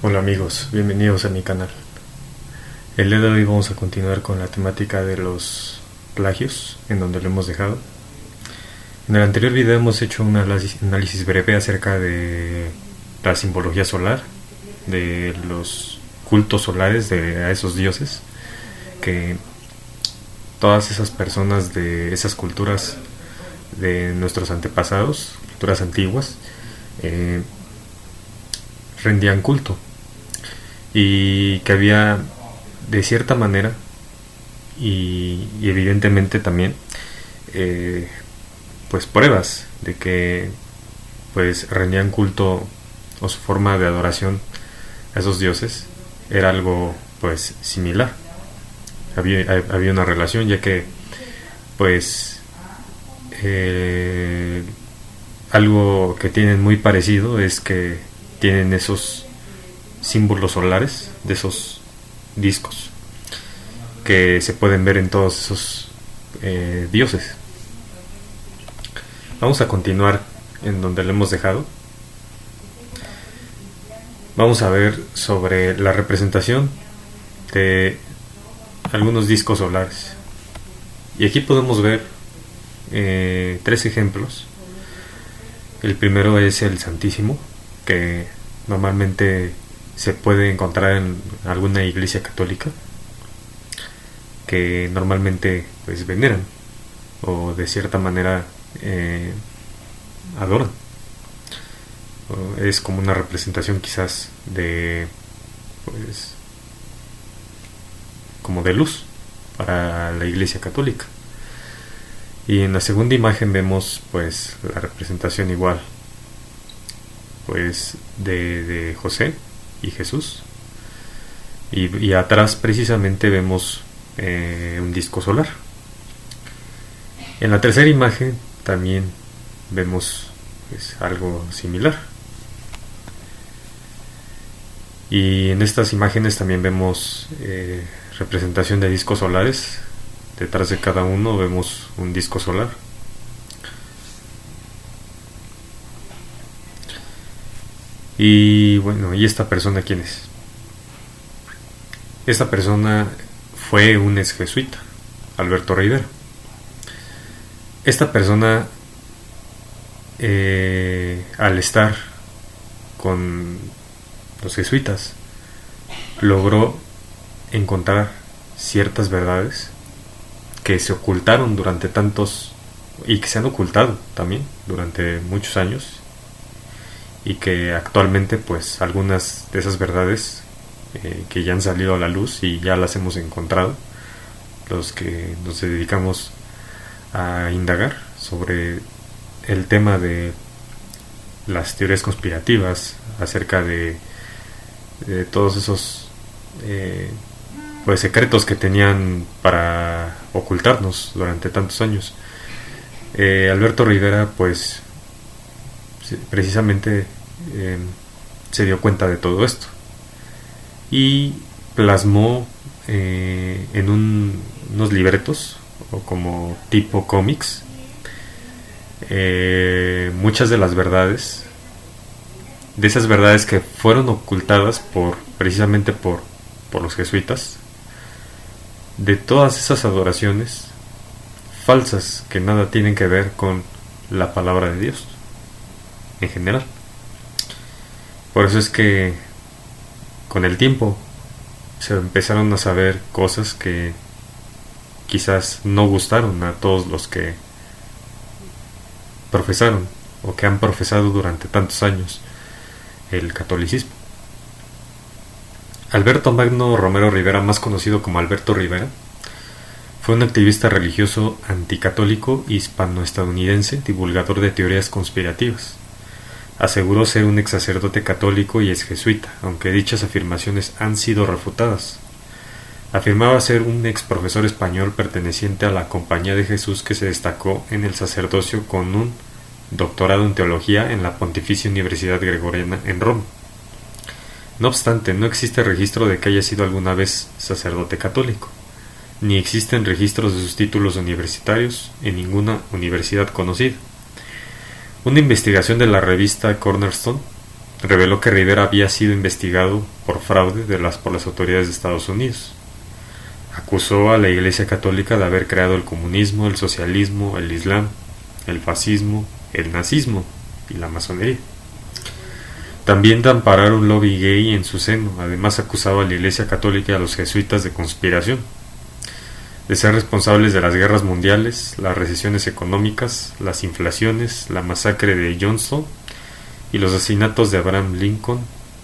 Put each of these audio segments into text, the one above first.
Hola amigos, bienvenidos a mi canal. El día de hoy vamos a continuar con la temática de los plagios, en donde lo hemos dejado. En el anterior video hemos hecho un análisis breve acerca de la simbología solar, de los cultos solares a esos dioses, que todas esas personas de esas culturas de nuestros antepasados, culturas antiguas, rendían culto, y que había de cierta manera y evidentemente también pues pruebas de que pues rendían culto, o su forma de adoración a esos dioses era algo pues similar. Había una relación, ya que pues algo que tienen muy parecido es que tienen esos símbolos solares de esos discos que se pueden ver en todos esos dioses. Vamos a continuar en donde lo hemos dejado. Vamos a ver sobre la representación de algunos discos solares, y aquí podemos ver tres ejemplos. El primero es el Santísimo, que normalmente se puede encontrar en alguna iglesia católica, que normalmente pues veneran o de cierta manera adoran. Es como una representación quizás de pues como de luz para la iglesia católica. Y en la segunda imagen vemos pues la representación igual pues de José y Jesús, y atrás precisamente vemos un disco solar. En la tercera imagen también vemos pues algo similar, y en estas imágenes también vemos representación de discos solares. Detrás de cada uno vemos un disco solar. Y bueno, ¿y esta persona quién es? Esta persona fue un ex jesuita, Alberto Rivera. Esta persona, al estar con los jesuitas, logró encontrar ciertas verdades que se ocultaron durante tantos, y que se han ocultado también durante muchos años, y que actualmente pues algunas de esas verdades que ya han salido a la luz y ya las hemos encontrado, los que nos dedicamos a indagar sobre el tema de las teorías conspirativas acerca de todos esos pues secretos que tenían para ocultarnos durante tantos años. Alberto Rivera pues precisamente se dio cuenta de todo esto y plasmó en unos libretos, o como tipo cómics, muchas de las verdades, de esas verdades que fueron ocultadas precisamente por los jesuitas, de todas esas adoraciones falsas que nada tienen que ver con la palabra de Dios en general. Por eso es que con el tiempo se empezaron a saber cosas que quizás no gustaron a todos los que profesaron o que han profesado durante tantos años el catolicismo. Alberto Magno Romero Rivera, más conocido como Alberto Rivera, fue un activista religioso anticatólico hispano-estadounidense, divulgador de teorías conspirativas. Aseguró ser un ex sacerdote católico y ex jesuita, aunque dichas afirmaciones han sido refutadas. Afirmaba ser un ex profesor español perteneciente a la Compañía de Jesús, que se destacó en el sacerdocio con un doctorado en teología en la Pontificia Universidad Gregoriana en Roma. No obstante, no existe registro de que haya sido alguna vez sacerdote católico, ni existen registros de sus títulos universitarios en ninguna universidad conocida. Una investigación de la revista Cornerstone reveló que Rivera había sido investigado por fraude por las autoridades de Estados Unidos. Acusó a la Iglesia Católica de haber creado el comunismo, el socialismo, el islam, el fascismo, el nazismo y la masonería. También de amparar un lobby gay en su seno. Además acusaba a la Iglesia Católica y a los jesuitas de conspiración, de ser responsables de las guerras mundiales, las recesiones económicas, las inflaciones, la masacre de Johnstown y los asesinatos de Abraham Lincoln,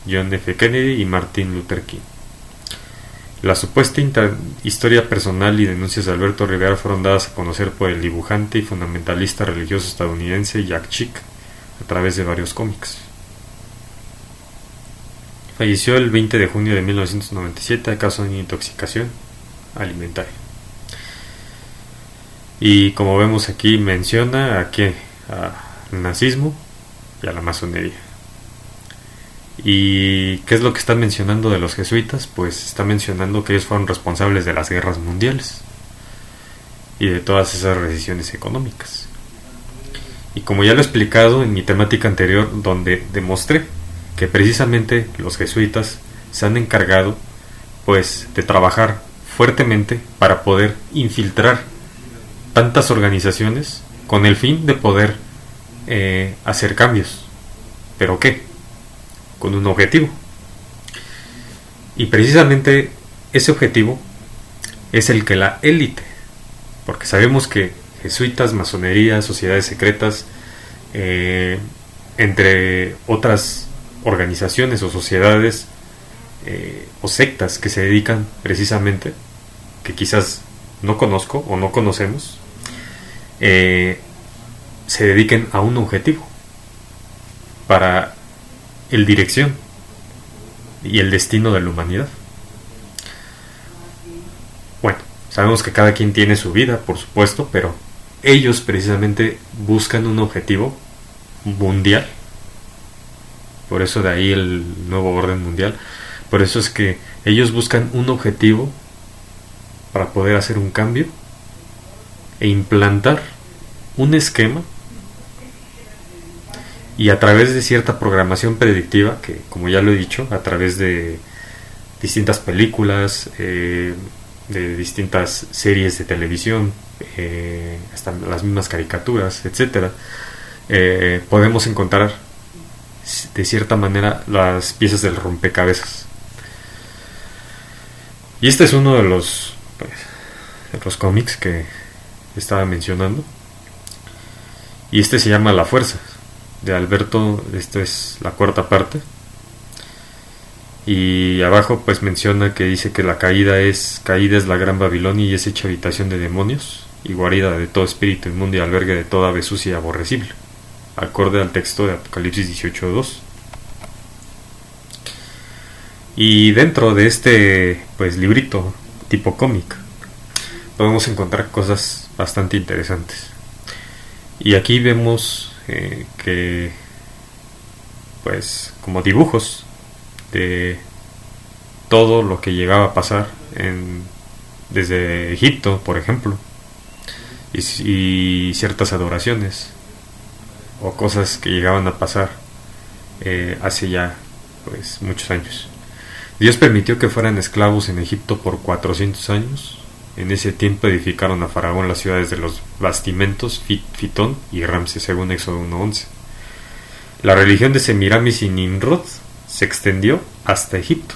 John F. Kennedy y Martin Luther King. La supuesta historia personal y denuncias de Alberto Rivera fueron dadas a conocer por el dibujante y fundamentalista religioso estadounidense Jack Chick a través de varios cómics. Falleció el 20 de junio de 1997 a causa de una intoxicación alimentaria. Y como vemos aquí, menciona al nazismo y a la masonería. ¿Y qué es lo que está mencionando de los jesuitas? Pues está mencionando que ellos fueron responsables de las guerras mundiales y de todas esas recesiones económicas. Y como ya lo he explicado en mi temática anterior, donde demostré que precisamente los jesuitas se han encargado pues de trabajar fuertemente para poder infiltrar tantas organizaciones con el fin de poder hacer cambios. ¿Pero qué? Con un objetivo. Y precisamente ese objetivo es el que la élite, porque sabemos que jesuitas, masonería, sociedades secretas, entre otras organizaciones o sociedades o sectas que se dedican precisamente, que quizás no conozco o no conocemos, se dediquen a un objetivo para el dirección y el destino de la humanidad. Bueno, sabemos que cada quien tiene su vida, por supuesto, pero ellos precisamente buscan un objetivo mundial. Por eso de ahí el nuevo orden mundial. Por eso es que ellos buscan un objetivo para poder hacer un cambio e implantar un esquema, y a través de cierta programación predictiva, que como ya lo he dicho, a través de distintas películas, de distintas series de televisión, hasta las mismas caricaturas, etcétera, podemos encontrar de cierta manera las piezas del rompecabezas. Y este es uno de los cómics que estaba mencionando, y este se llama La Fuerza, de Alberto. Esto es la cuarta parte, y abajo pues menciona que dice que caída es la gran Babilonia, y es hecha habitación de demonios y guarida de todo espíritu inmundo y albergue de toda ave sucia y aborrecible, acorde al texto de Apocalipsis 18:2. Y dentro de este pues librito tipo cómic podemos encontrar cosas bastante interesantes, y aquí vemos que pues como dibujos de todo lo que llegaba a pasar desde Egipto, por ejemplo, y ciertas adoraciones o cosas que llegaban a pasar hace ya pues muchos años. Dios permitió que fueran esclavos en Egipto por 400 años. En ese tiempo edificaron a Faraón las ciudades de los bastimentos, Fitón y Ramses, según Éxodo 1:11. La religión de Semiramis y Nimrod se extendió hasta Egipto.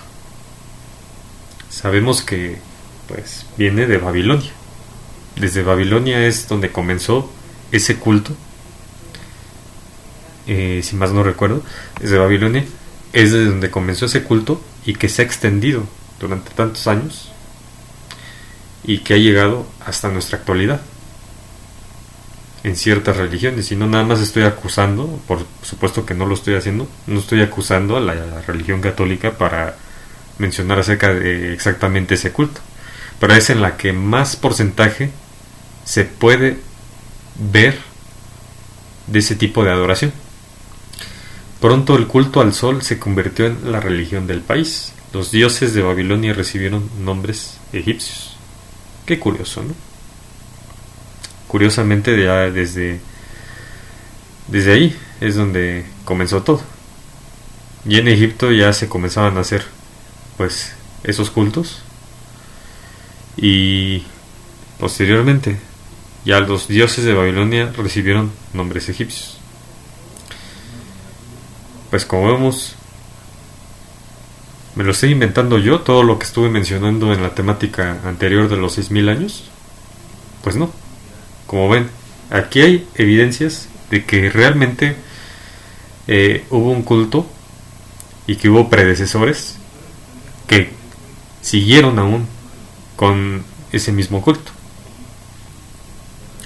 Sabemos que pues viene de Babilonia. Desde Babilonia es donde comenzó ese culto. Si más no recuerdo, desde Babilonia es de donde comenzó ese culto, y que se ha extendido durante tantos años y que ha llegado hasta nuestra actualidad en ciertas religiones. Y no nada más estoy acusando, por supuesto que no lo estoy haciendo, no estoy acusando a la religión católica para mencionar acerca de exactamente ese culto, pero es en la que más porcentaje se puede ver de ese tipo de adoración. Pronto el culto al sol se convirtió en la religión del país. Los dioses de Babilonia recibieron nombres egipcios. Qué curioso, ¿no? Curiosamente ya desde ahí es donde comenzó todo. Y en Egipto ya se comenzaban a hacer pues esos cultos, y posteriormente ya los dioses de Babilonia recibieron nombres egipcios. Pues como vemos, me lo estoy inventando yo, todo lo que estuve mencionando en la temática anterior de los 6000 años. Pues no, como ven, aquí hay evidencias de que realmente hubo un culto y que hubo predecesores que siguieron aún con ese mismo culto.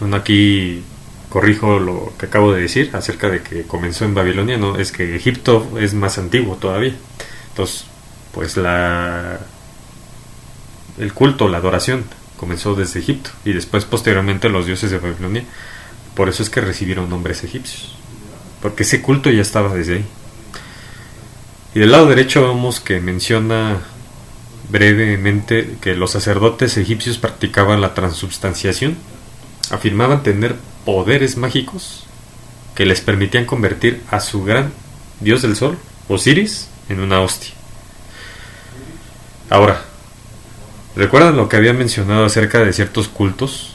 Bueno, aquí corrijo lo que acabo de decir acerca de que comenzó en Babilonia. No, es que Egipto es más antiguo todavía. Entonces, pues el culto, la adoración comenzó desde Egipto, y después posteriormente los dioses de Babilonia. Por eso es que recibieron nombres egipcios, porque ese culto ya estaba desde ahí. Y del lado derecho vemos que menciona brevemente que los sacerdotes egipcios practicaban la transubstanciación. Afirmaban tener poderes mágicos que les permitían convertir a su gran dios del sol, Osiris, en una hostia. Ahora, ¿recuerdan lo que había mencionado acerca de ciertos cultos?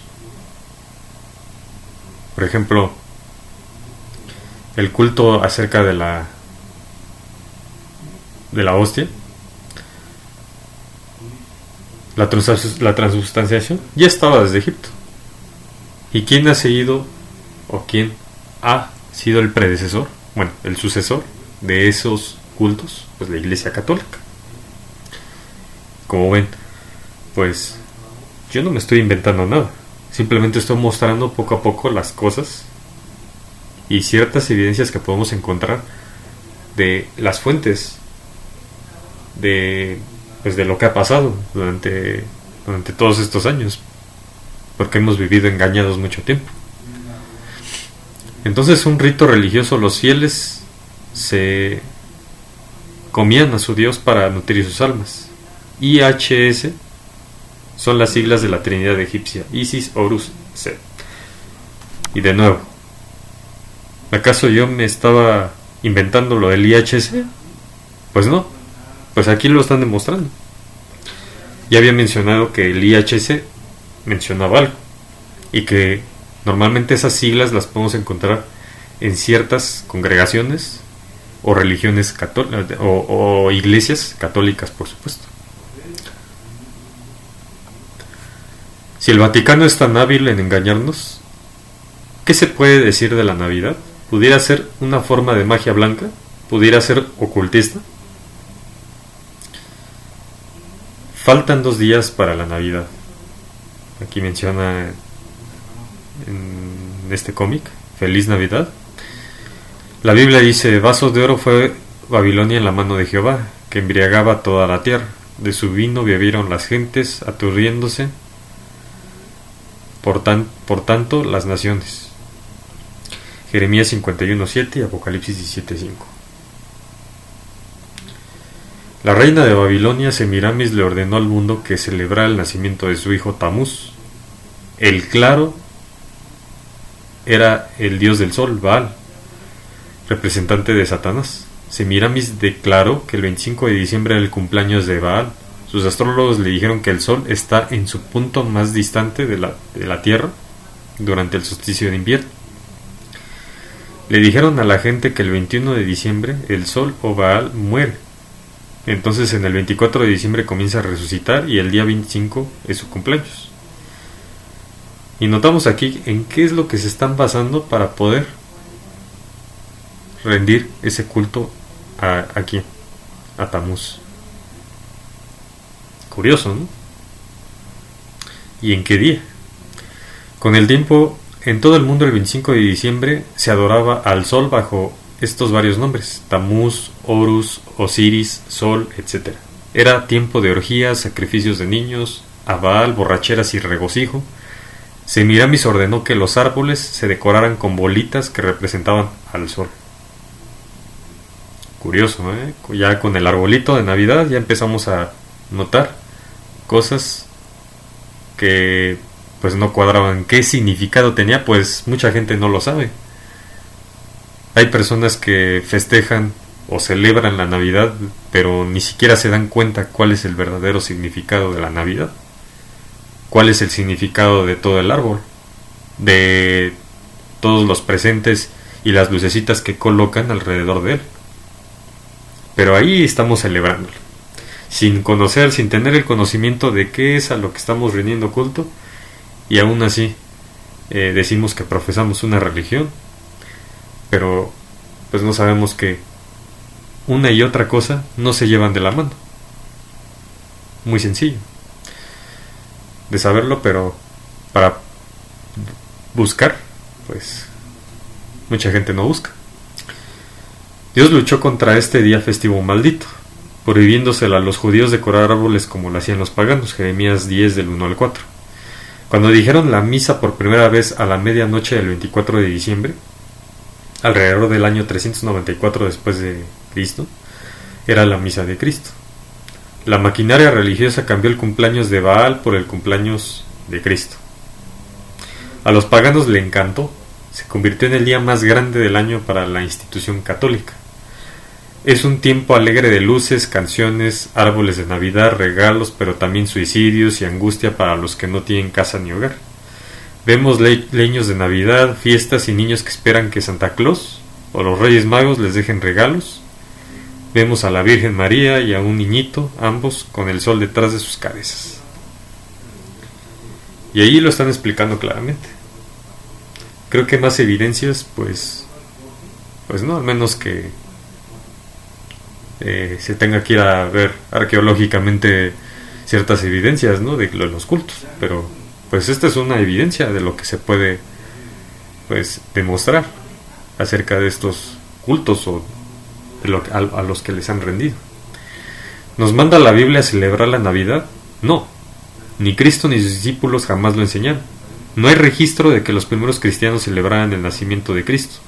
Por ejemplo, el culto acerca de la hostia. La transubstanciación ya estaba desde Egipto. ¿Y quién ha seguido, o quién ha sido el predecesor, bueno, el sucesor de esos cultos? Pues la Iglesia Católica. Como ven, pues yo no me estoy inventando nada, simplemente estoy mostrando poco a poco las cosas y ciertas evidencias que podemos encontrar de las fuentes de lo que ha pasado durante todos estos años, porque hemos vivido engañados mucho tiempo. Entonces, un rito religioso, los fieles se comían a su Dios para nutrir sus almas. IHS son las siglas de la Trinidad egipcia: Isis, Horus, Set. Y de nuevo, ¿acaso yo me estaba inventando lo del IHS? Pues no, pues aquí lo están demostrando. Ya había mencionado que el IHS mencionaba algo, y que normalmente esas siglas las podemos encontrar en ciertas congregaciones o religiones católicas o iglesias católicas, por supuesto. Si el Vaticano es tan hábil en engañarnos, ¿qué se puede decir de la Navidad? ¿Pudiera ser una forma de magia blanca? ¿Pudiera ser ocultista? Faltan 2 días para la Navidad. Aquí menciona en este cómic: Feliz Navidad. La Biblia dice: vaso de oro fue Babilonia en la mano de Jehová, que embriagaba toda la tierra. De su vino bebieron las gentes, aturdiéndose por tanto las naciones. Jeremías 51:7 y Apocalipsis 17:5. La reina de Babilonia, Semiramis, le ordenó al mundo que celebrara el nacimiento de su hijo Tamuz. El claro era el dios del sol, Baal, representante de Satanás. Semiramis declaró que el 25 de diciembre era el cumpleaños de Baal. Sus astrólogos le dijeron que el sol está en su punto más distante de la tierra durante el solsticio de invierno. Le dijeron a la gente que el 21 de diciembre el sol o Baal muere. Entonces en el 24 de diciembre comienza a resucitar, y el día 25 es su cumpleaños. Y notamos aquí en qué es lo que se están basando para poder rendir ese culto a Tamuz. Curioso, ¿no? ¿Y en qué día? Con el tiempo, en todo el mundo el 25 de diciembre se adoraba al sol bajo estos varios nombres: Tamuz, Horus, Osiris, Sol, etc. Era tiempo de orgías, sacrificios de niños, a Baal, borracheras y regocijo. Semiramis ordenó que los árboles se decoraran con bolitas que representaban al sol. Curioso, ¿eh? Ya con el arbolito de Navidad ya empezamos a notar cosas que pues no cuadraban. ¿Qué significado tenía? Pues mucha gente no lo sabe. Hay personas que festejan o celebran la Navidad, pero ni siquiera se dan cuenta cuál es el verdadero significado de la Navidad, cuál es el significado de todo el árbol, de todos los presentes y las lucecitas que colocan alrededor de él. Pero ahí estamos celebrándolo, sin conocer, sin tener el conocimiento de qué es a lo que estamos rindiendo culto, y aún así decimos que profesamos una religión, pero pues no sabemos que una y otra cosa no se llevan de la mano. Muy sencillo de saberlo, pero para buscar, pues mucha gente no busca. Dios luchó contra este día festivo maldito, prohibiéndoselo a los judíos decorar árboles como lo hacían los paganos. Jeremías 10 del 1 al 4. Cuando dijeron la misa por primera vez a la medianoche del 24 de diciembre, alrededor del año 394 después de Cristo, era la misa de Cristo. La maquinaria religiosa cambió el cumpleaños de Baal por el cumpleaños de Cristo. A los paganos le encantó, se convirtió en el día más grande del año para la institución católica. Es un tiempo alegre de luces, canciones, árboles de Navidad, regalos, pero también suicidios y angustia para los que no tienen casa ni hogar. Vemos leños de Navidad, fiestas y niños que esperan que Santa Claus o los Reyes Magos les dejen regalos. Vemos a la Virgen María y a un niñito, ambos con el sol detrás de sus cabezas. Y ahí lo están explicando claramente. Creo que más evidencias, pues no, al menos que se tenga que ir a ver arqueológicamente ciertas evidencias, ¿no?, de los cultos, pero pues esta es una evidencia de lo que se puede, pues, demostrar acerca de estos cultos o de a los que les han rendido. ¿Nos manda la Biblia a celebrar la Navidad? No, ni Cristo ni sus discípulos jamás lo enseñaron. No hay registro de que los primeros cristianos celebraran el nacimiento de Cristo.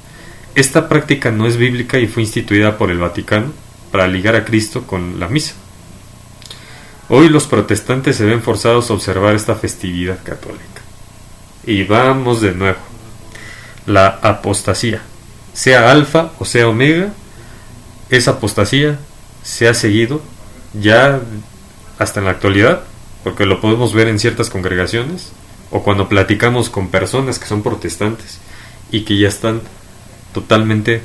Esta práctica no es bíblica y fue instituida por el Vaticano para ligar a Cristo con la misa. Hoy los protestantes se ven forzados a observar esta festividad católica. Y vamos de nuevo. La apostasía, sea alfa o sea omega, esa apostasía se ha seguido ya hasta en la actualidad, porque lo podemos ver en ciertas congregaciones o cuando platicamos con personas que son protestantes y que ya están totalmente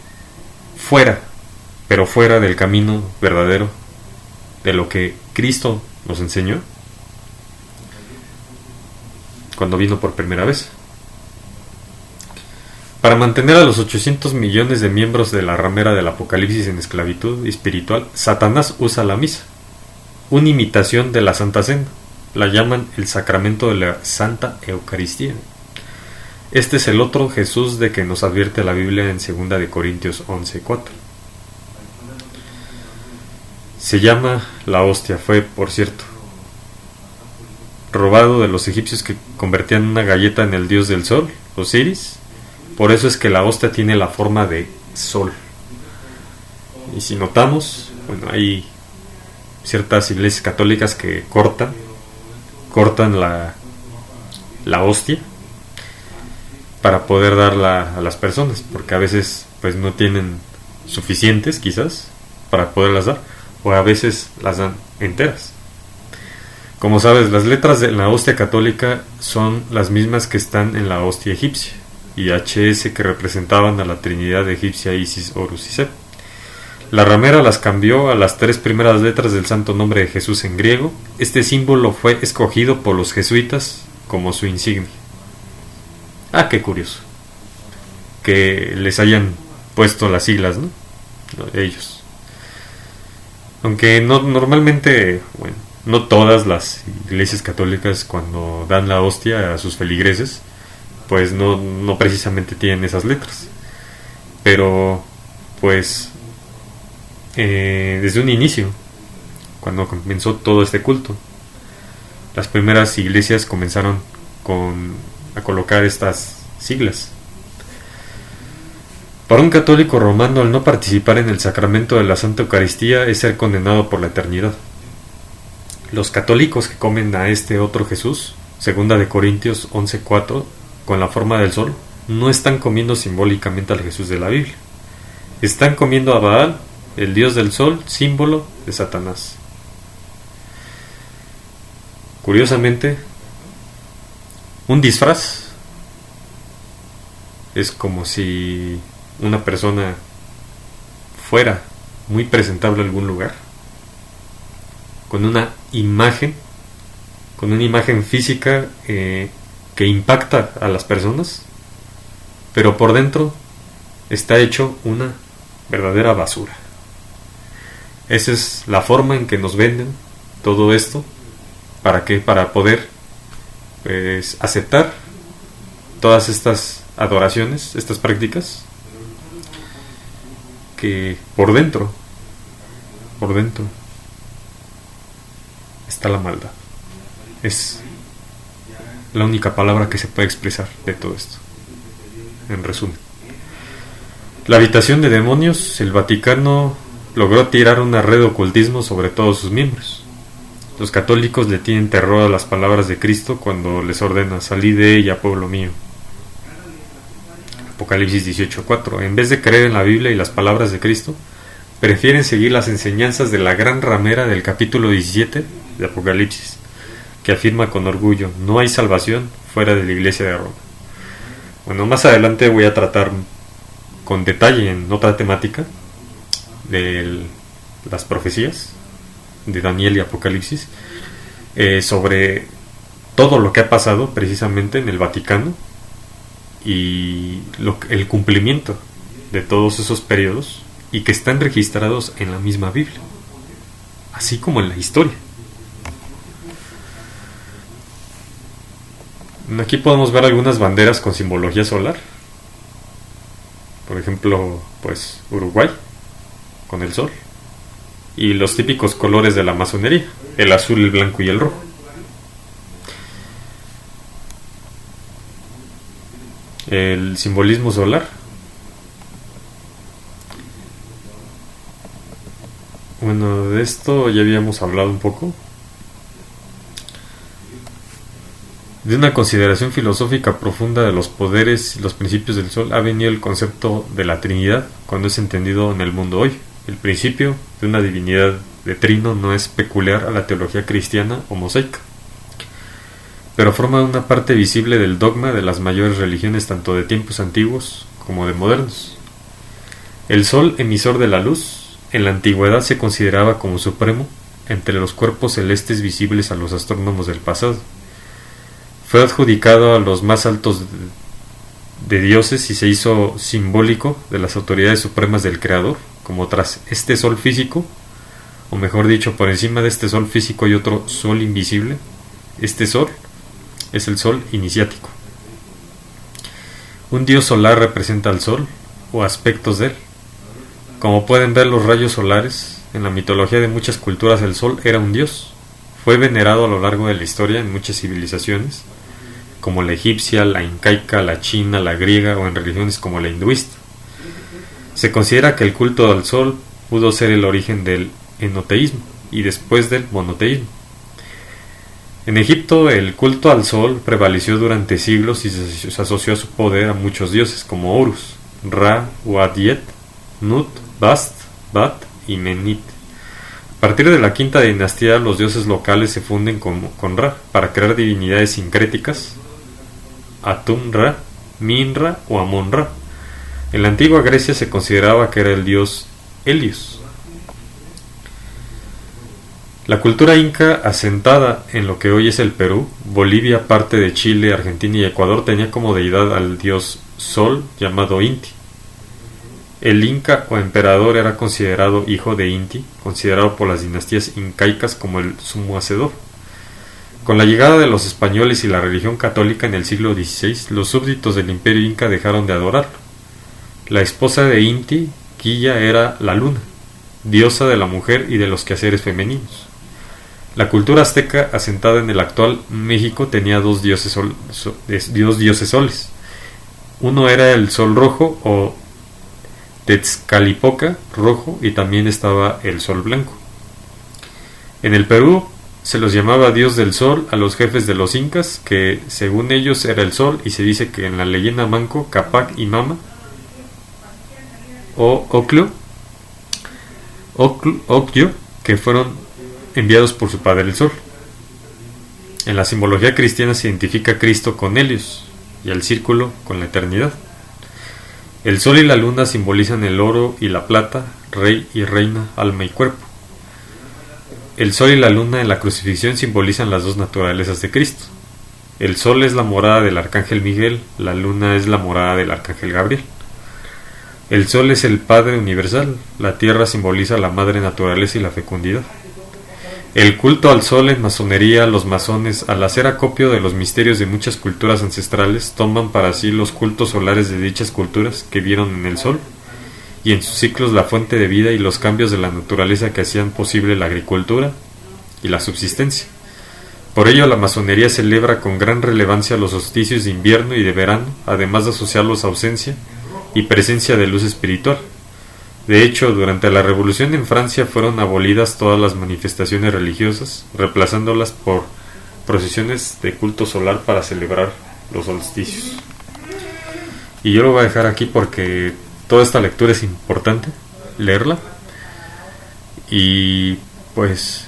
fuera, pero fuera del camino verdadero de lo que Cristo nos enseñó cuando vino por primera vez. Para mantener a los 800 millones de miembros de la ramera del Apocalipsis en esclavitud espiritual, Satanás usa la misa, una imitación de la Santa Cena. La llaman el sacramento de la Santa Eucaristía. Este es el otro Jesús de que nos advierte la Biblia en 2 de Corintios 11:4. Se llama la hostia, fue, por cierto, robado de los egipcios que convertían una galleta en el dios del sol, Osiris. Por eso es que la hostia tiene la forma de sol. Y si notamos, bueno, hay ciertas iglesias católicas que cortan la hostia para poder darla a las personas, porque a veces pues no tienen suficientes quizás para poderlas dar, o a veces las dan enteras. Como sabes, las letras de la hostia católica son las mismas que están en la hostia egipcia, y HS que representaban a la trinidad egipcia Isis, Horus y Seb. La ramera las cambió a las 3 primeras letras del santo nombre de Jesús en griego. Este símbolo fue escogido por los jesuitas como su insignia. Ah, qué curioso que les hayan puesto las siglas, ¿no? Ellos. Aunque no, normalmente, bueno, no todas las iglesias católicas cuando dan la hostia a sus feligreses, pues no precisamente tienen esas letras. Pero, pues, desde un inicio, cuando comenzó todo este culto, las primeras iglesias comenzaron a colocar estas siglas. Para un católico romano, al no participar en el sacramento de la Santa Eucaristía es ser condenado por la eternidad. Los católicos que comen a este otro Jesús, 2 de Corintios 11:4, con la forma del sol, no están comiendo simbólicamente al Jesús de la Biblia. Están comiendo a Baal el dios del sol, símbolo de Satanás. Curiosamente, un disfraz es como si una persona fuera muy presentable a algún lugar, con una imagen física que impacta a las personas, pero por dentro está hecho una verdadera basura. Esa es la forma en que nos venden todo esto. ¿Para qué? Para poder aceptar todas estas adoraciones, estas prácticas, que por dentro está la maldad. Es la única palabra que se puede expresar de todo esto. En resumen, la habitación de demonios, el Vaticano logró tirar una red de ocultismo sobre todos sus miembros. Los católicos le tienen terror a las palabras de Cristo cuando les ordena: salid de ella, pueblo mío. Apocalipsis 18:4. En vez de creer en la Biblia y las palabras de Cristo, prefieren seguir las enseñanzas de la gran ramera del capítulo 17 de Apocalipsis, que afirma con orgullo: no hay salvación fuera de la Iglesia de Roma. Bueno, más adelante voy a tratar con detalle en otra temática de las profecías de Daniel y Apocalipsis, sobre todo lo que ha pasado precisamente en el Vaticano y el cumplimiento de todos esos periodos, y que están registrados en la misma Biblia, así como en la historia. Aquí podemos ver algunas banderas con simbología solar. Por ejemplo, pues Uruguay con el sol, y los típicos colores de la masonería: el azul, el blanco y el rojo. El simbolismo solar. Bueno, de esto ya habíamos hablado un poco. De una consideración filosófica profunda de los poderes y los principios del sol ha venido el concepto de la Trinidad, cuando es entendido en el mundo hoy. El principio de una divinidad de trino no es peculiar a la teología cristiana o mosaica, pero forma una parte visible del dogma de las mayores religiones, tanto de tiempos antiguos como de modernos. El sol, emisor de la luz, en la antigüedad se consideraba como supremo entre los cuerpos celestes visibles a los astrónomos del pasado. Fue adjudicado a los más altos de dioses y se hizo simbólico de las autoridades supremas del Creador, como tras este sol físico, o mejor dicho, por encima de este sol físico hay otro sol invisible. Este sol es el sol iniciático. Un dios solar representa al sol o aspectos de él. Como pueden ver los rayos solares, en la mitología de muchas culturas el sol era un dios. Fue venerado a lo largo de la historia en muchas civilizaciones, como la egipcia, la incaica, la china, la griega, o en religiones como la hinduista. Se considera que el culto al sol pudo ser el origen del enoteísmo y después del monoteísmo. En Egipto, el culto al sol prevaleció durante siglos y se asoció a su poder a muchos dioses como Horus, Ra, Uadiet, Nut, Bast, Bat y Menit. A partir de la quinta dinastía, los dioses locales se funden con Ra para crear divinidades sincréticas: Atum-Ra, Min-Ra o Amon-Ra. En la antigua Grecia se consideraba que era el dios Helios. La cultura inca, asentada en lo que hoy es el Perú, Bolivia, parte de Chile, Argentina y Ecuador, tenía como deidad al dios Sol, llamado Inti. El inca o emperador era considerado hijo de Inti, considerado por las dinastías incaicas como el sumo hacedor. Con la llegada de los españoles y la religión católica en el siglo XVI, los súbditos del imperio inca dejaron de adorarlo. La esposa de Inti, Quilla, era la luna, diosa de la mujer y de los quehaceres femeninos. La cultura azteca, asentada en el actual México, tenía dos dioses soles. Uno era el sol rojo o Tezcatlipoca rojo, y también estaba el sol blanco. En el Perú se los llamaba dios del sol a los jefes de los incas, que según ellos era el sol, y se dice que en la leyenda Manco, Capac y Mama o Ocllo Okyo, que fueron enviados por su padre el sol. En la simbología cristiana se identifica a Cristo con Helios y al círculo con la eternidad. El sol y la luna simbolizan el oro y la plata, rey y reina, alma y cuerpo. El sol y la luna en la crucifixión simbolizan las dos naturalezas de Cristo. El sol es la morada del arcángel Miguel, la luna es la morada del arcángel Gabriel. El sol es el Padre universal, la tierra simboliza la madre naturaleza y la fecundidad. El culto al sol en masonería, los masones, al hacer acopio de los misterios de muchas culturas ancestrales, toman para sí los cultos solares de dichas culturas que vieron en el sol, y en sus ciclos la fuente de vida y los cambios de la naturaleza que hacían posible la agricultura y la subsistencia. Por ello la masonería celebra con gran relevancia los solsticios de invierno y de verano, además de asociarlos a ausencia y presencia de luz espiritual. De hecho, durante la Revolución en Francia fueron abolidas todas las manifestaciones religiosas, reemplazándolas por procesiones de culto solar para celebrar los solsticios. Y yo lo voy a dejar aquí porque toda esta lectura es importante, leerla. Y pues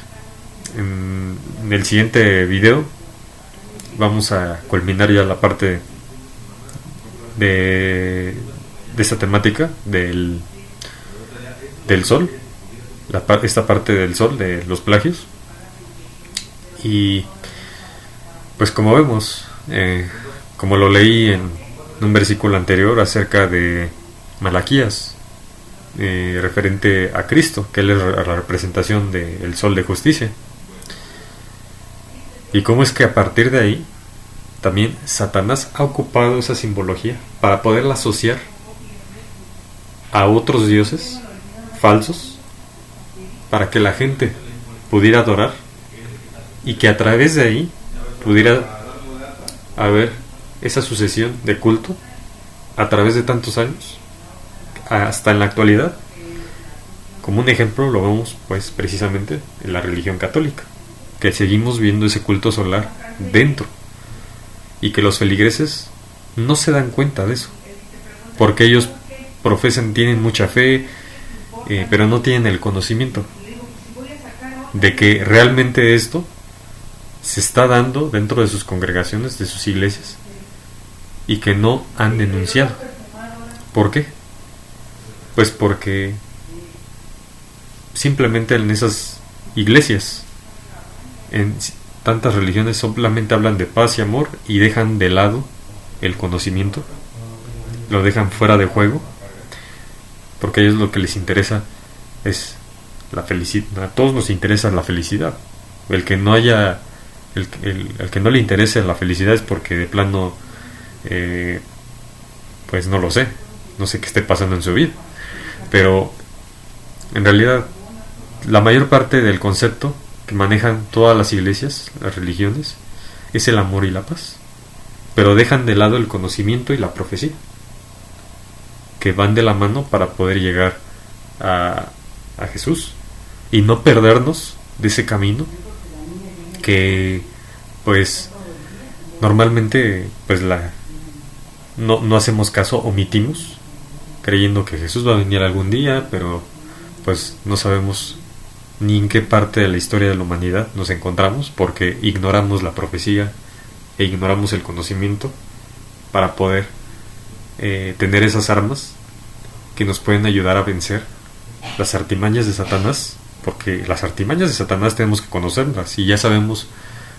en el siguiente video vamos a culminar ya la parte de esta temática del sol, esta parte del sol, de los plagios. Y pues como vemos, como lo leí en un versículo anterior acerca de Malaquías, referente a Cristo, que Él es la representación del sol de justicia, y cómo es que a partir de ahí también Satanás ha ocupado esa simbología para poderla asociar a otros dioses falsos, para que la gente pudiera adorar y que a través de ahí pudiera haber esa sucesión de culto a través de tantos años hasta en la actualidad. Como un ejemplo lo vemos pues precisamente en la religión católica, que seguimos viendo ese culto solar dentro, y que los feligreses no se dan cuenta de eso, porque ellos profesan, tienen mucha fe, pero no tienen el conocimiento de que realmente esto se está dando dentro de sus congregaciones, de sus iglesias, y que no han denunciado. ¿Por qué? Pues porque simplemente en esas iglesias, en tantas religiones, solamente hablan de paz y amor y dejan de lado el conocimiento, lo dejan fuera de juego, porque a ellos lo que les interesa es la felicidad. A todos nos interesa la felicidad. El que no haya, el que no le interese la felicidad es porque de plano pues no lo sé, no sé qué esté pasando en su vida. Pero en realidad la mayor parte del concepto que manejan todas las iglesias, las religiones, es el amor y la paz, pero dejan de lado el conocimiento y la profecía, que van de la mano para poder llegar a Jesús y no perdernos de ese camino que pues normalmente pues no hacemos caso, omitimos, creyendo que Jesús va a venir algún día, pero pues no sabemos ni en qué parte de la historia de la humanidad nos encontramos, porque ignoramos la profecía e ignoramos el conocimiento para poder tener esas armas que nos pueden ayudar a vencer las artimañas de Satanás, porque las artimañas de Satanás tenemos que conocerlas y ya sabemos,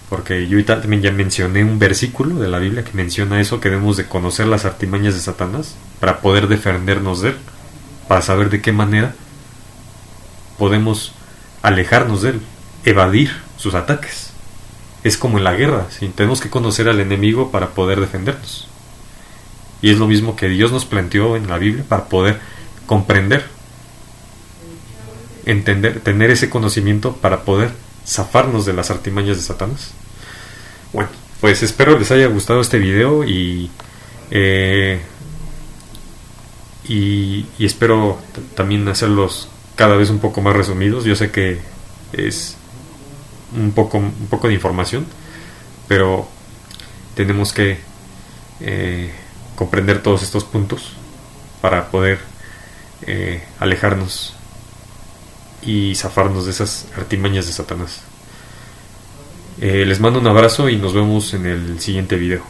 porque yo también ya mencioné un versículo de la Biblia que menciona eso, que debemos de conocer las artimañas de Satanás para poder defendernos de él, para saber de qué manera podemos alejarnos de él, evadir sus ataques. Es como en la guerra, ¿sí? Tenemos que conocer al enemigo para poder defendernos. Y es lo mismo que Dios nos planteó en la Biblia para poder comprender, entender, tener ese conocimiento para poder zafarnos de las artimañas de Satanás. Bueno, pues espero les haya gustado este video y espero también hacerlos cada vez un poco más resumidos. Yo sé que es un poco de información, pero tenemos que comprender todos estos puntos para poder alejarnos y zafarnos de esas artimañas de Satanás. Les mando un abrazo y nos vemos en el siguiente video.